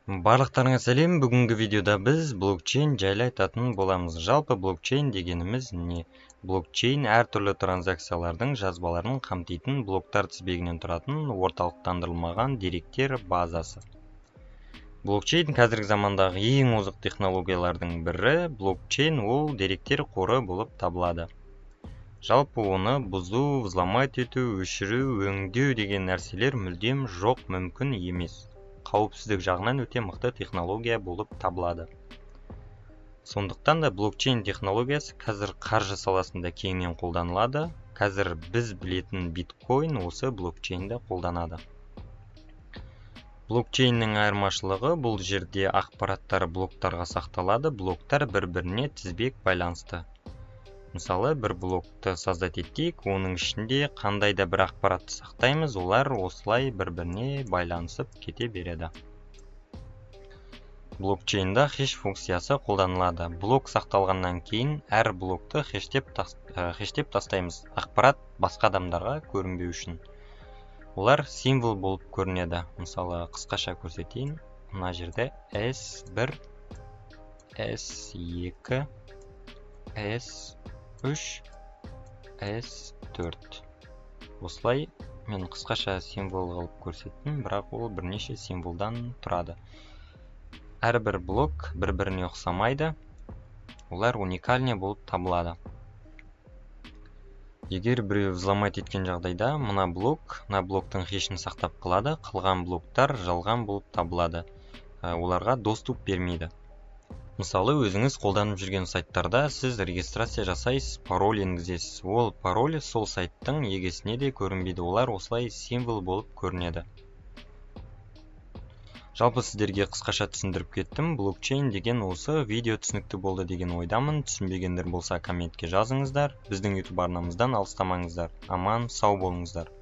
Барлықтарыңа сәлем. Бүгінгі видеода біз блокчейн жайлы айтатын боламыз. Жалпы блокчейн дегеніміз не? Блокчейн әртүрлі транзакциялардың жазбаларын қамтитын блоктар тізбегінен тұратын орталықтандырылмаған деректер базасы. Блокчейн қазіргі замандағы ең озық технологиялардың бірі. Блокчейн ол деректер қоры болып табылады. Жалпы оны бұзу, взламать ету, өшіру, өңдеу деген нәрселер мүлдем жоқ, мүмкін емес. Қауіпсіздік жағынан өте мықты технология болып табылады. Сондықтан да блокчейн технологиясы қазір қаржы саласында кеңінен қолданылады. Қазір біз білетін биткоин осы блокчейнді қолданады. Блокчейннің айырмашылығы бұл жерде ақпараттар блоктарға сақталады. Блоктар бір-біріне тізбек байланысты. Мысалы, бір блокты создать етейік, оның ішінде қандай да бір ақпаратты сақтаймыз, олар осылай бір-біріне байланысып кете береді. Блокчейнда хеш функциясы қолданылады. Блок сақталғаннан кейін әр блокты хештеп тастаймыз. Ақпарат басқа адамдарға көрінбеу үшін. Олар символ болып көрінеді. Мысалы, қысқаша көрсетейін. Мына жерде S1, S2, S3, S4. Осылай мен қысқаша символ қылып көрсеттім, бірақ ол бірнеше символдан тұрады. Әрбір блок бір-біріне ұқсамайды. Олар уникальный болып табылады. Егер біреу взламать еткен жағдайда, мына блоктың хешін сақтап қалады, қалған блоктар жалған болып табылады. Оларға доступ бермейді. Мысалы, өзіңіз қолданып жүрген сайттарда сіз регистрация жасайсыз, пароль енгізесіз. Ол пароль сол сайттың егесіне де көрінбейді. Олар осылай символ болып көрінеді. Жалпы сіздерге қысқаша түсіндіріп кеттім. Блокчейн деген осы. Видео түсінікті болды деген ойдамын. Түсінбегендер болса комментке жазыңыздар. Біздің YouTube арнамыздан алыстамаңыздар. Аман, сау болыңыздар.